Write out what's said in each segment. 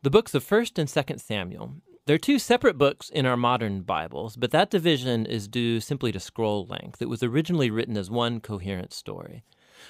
the books of 1st and 2nd Samuel. They're two separate books in our modern Bibles, but that division is due simply to scroll length. It was originally written as one coherent story.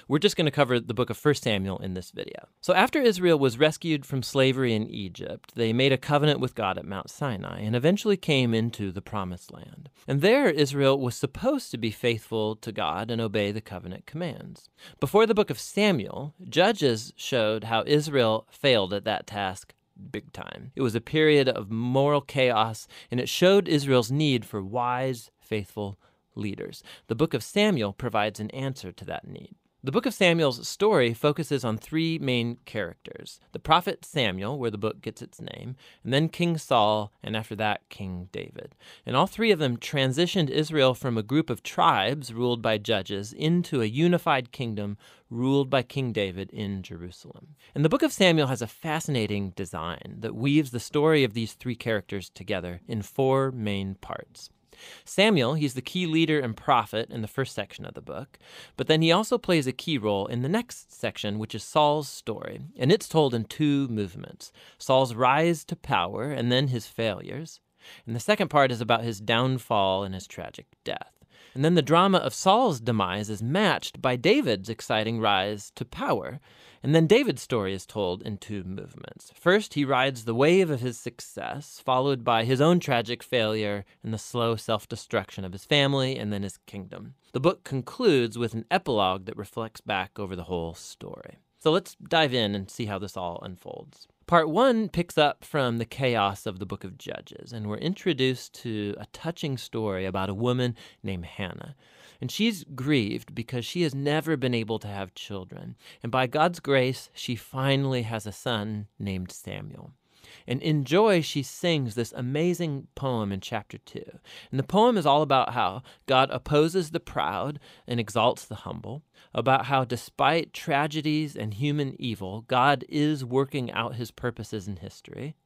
We're just going to cover the book of 1 Samuel in this video. So after Israel was rescued from slavery in Egypt, they made a covenant with God at Mount Sinai and eventually came into the Promised Land. And there, Israel was supposed to be faithful to God and obey the covenant commands. Before the book of Samuel, Judges showed how Israel failed at that task big time. It was a period of moral chaos, and it showed Israel's need for wise, faithful leaders. The book of Samuel provides an answer to that need. The book of Samuel's story focuses on three main characters: the prophet Samuel, where the book gets its name, and then King Saul, and after that, King David. And all three of them transitioned Israel from a group of tribes ruled by judges into a unified kingdom ruled by King David in Jerusalem. And the book of Samuel has a fascinating design that weaves the story of these three characters together in four main parts. Samuel, he's the key leader and prophet in the first section of the book, but then he also plays a key role in the next section, which is Saul's story, and it's told in two movements: Saul's rise to power and then his failures. And the second part is about his downfall and his tragic death. And then the drama of Saul's demise is matched by David's exciting rise to power. And then David's story is told in two movements. First, he rides the wave of his success, followed by his own tragic failure and the slow self-destruction of his family and then his kingdom. The book concludes with an epilogue that reflects back over the whole story. So let's dive in and see how this all unfolds. Part 1 picks up from the chaos of the book of Judges, and we're introduced to a touching story about a woman named Hannah. And she's grieved because she has never been able to have children. And by God's grace, she finally has a son named Samuel. And in joy, she sings this amazing poem in chapter 2. And the poem is all about how God opposes the proud and exalts the humble, about how despite tragedies and human evil, God is working out his purposes in history.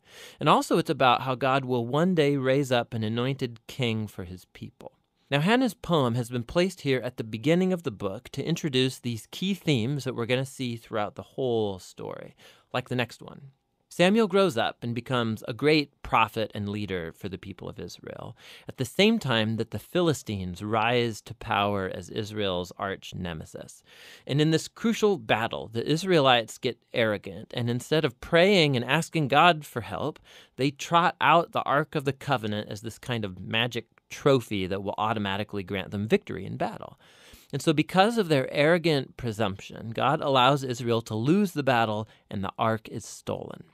And also it's about how God will one day raise up an anointed king for his people. Now, Hannah's poem has been placed here at the beginning of the book to introduce these key themes that we're going to see throughout the whole story, like the next one. Samuel grows up and becomes a great prophet and leader for the people of Israel, at the same time that the Philistines rise to power as Israel's arch nemesis. And in this crucial battle, the Israelites get arrogant, and instead of praying and asking God for help, they trot out the Ark of the Covenant as this kind of magic trophy that will automatically grant them victory in battle. And so because of their arrogant presumption, God allows Israel to lose the battle and the ark is stolen.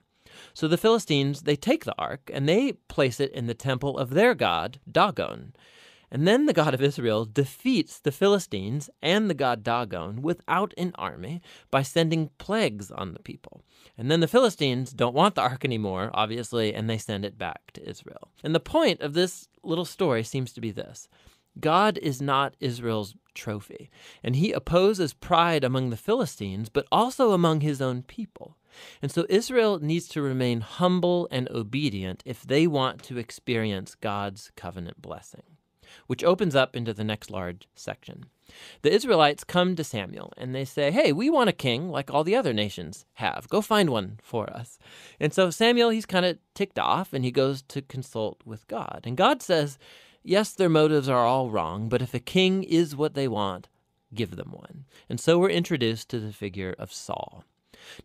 So the Philistines, they take the ark and they place it in the temple of their god, Dagon. And then the God of Israel defeats the Philistines and the god Dagon without an army by sending plagues on the people. And then the Philistines don't want the ark anymore, obviously, and they send it back to Israel. And the point of this little story seems to be this: God is not Israel's trophy, and he opposes pride among the Philistines, but also among his own people. And so Israel needs to remain humble and obedient if they want to experience God's covenant blessing, which opens up into the next large section. The Israelites come to Samuel and they say, "Hey, we want a king like all the other nations have. Go find one for us." And so Samuel, he's kind of ticked off and he goes to consult with God. And God says, yes, their motives are all wrong, but if a king is what they want, give them one. And so we're introduced to the figure of Saul.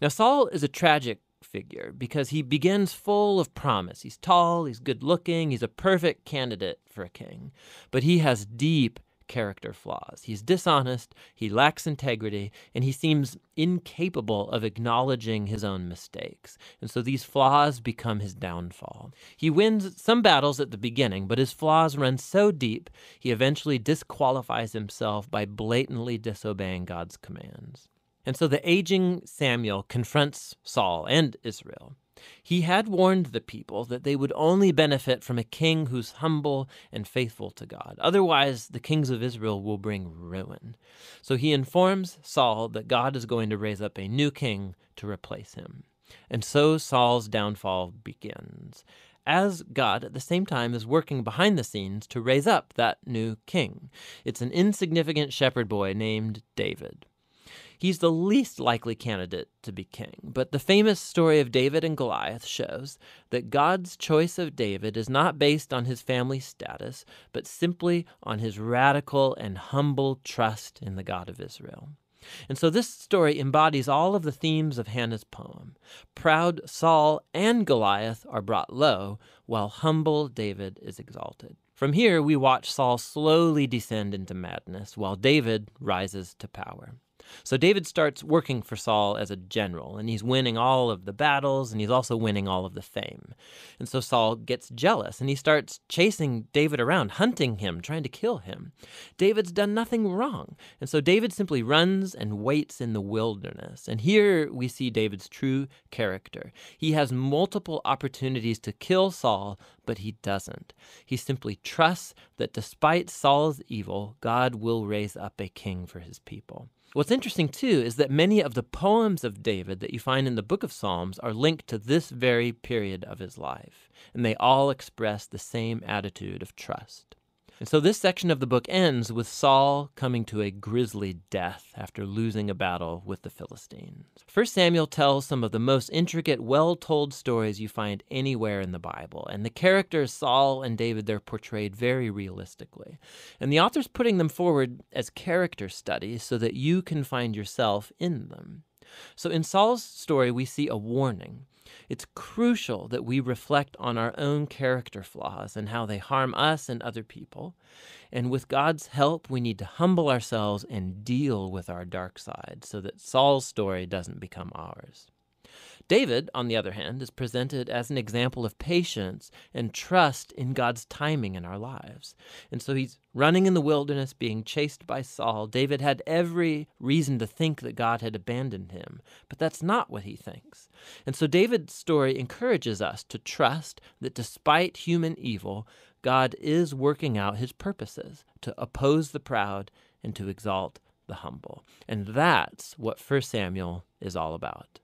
Now, Saul is a tragic figure because he begins full of promise. He's tall, he's good-looking, he's a perfect candidate for a king. But he has deep character flaws. He's dishonest, he lacks integrity, and he seems incapable of acknowledging his own mistakes. And so these flaws become his downfall. He wins some battles at the beginning, but his flaws run so deep, he eventually disqualifies himself by blatantly disobeying God's commands. And so the aging Samuel confronts Saul and Israel. He had warned the people that they would only benefit from a king who's humble and faithful to God. Otherwise, the kings of Israel will bring ruin. So he informs Saul that God is going to raise up a new king to replace him. And so Saul's downfall begins, as God at the same time is working behind the scenes to raise up that new king. It's an insignificant shepherd boy named David. He's the least likely candidate to be king, but the famous story of David and Goliath shows that God's choice of David is not based on his family status, but simply on his radical and humble trust in the God of Israel. And so this story embodies all of the themes of Hannah's poem. Proud Saul and Goliath are brought low, while humble David is exalted. From here, we watch Saul slowly descend into madness, while David rises to power. So David starts working for Saul as a general, and he's winning all of the battles, and he's also winning all of the fame. And so Saul gets jealous, and he starts chasing David around, hunting him, trying to kill him. David's done nothing wrong, and so David simply runs and waits in the wilderness. And here we see David's true character. He has multiple opportunities to kill Saul, but he doesn't. He simply trusts that despite Saul's evil, God will raise up a king for his people. What's interesting, too, is that many of the poems of David that you find in the book of Psalms are linked to this very period of his life, and they all express the same attitude of trust. And so this section of the book ends with Saul coming to a grisly death after losing a battle with the Philistines. 1 Samuel tells some of the most intricate, well-told stories you find anywhere in the Bible, and the characters Saul and David, they're portrayed very realistically. And the author's putting them forward as character studies so that you can find yourself in them. So in Saul's story, we see a warning. It's crucial that we reflect on our own character flaws and how they harm us and other people. And with God's help, we need to humble ourselves and deal with our dark side so that Saul's story doesn't become ours. David, on the other hand, is presented as an example of patience and trust in God's timing in our lives. And so he's running in the wilderness, being chased by Saul. David had every reason to think that God had abandoned him, but that's not what he thinks. And so David's story encourages us to trust that despite human evil, God is working out his purposes to oppose the proud and to exalt the humble. And that's what 1 Samuel is all about.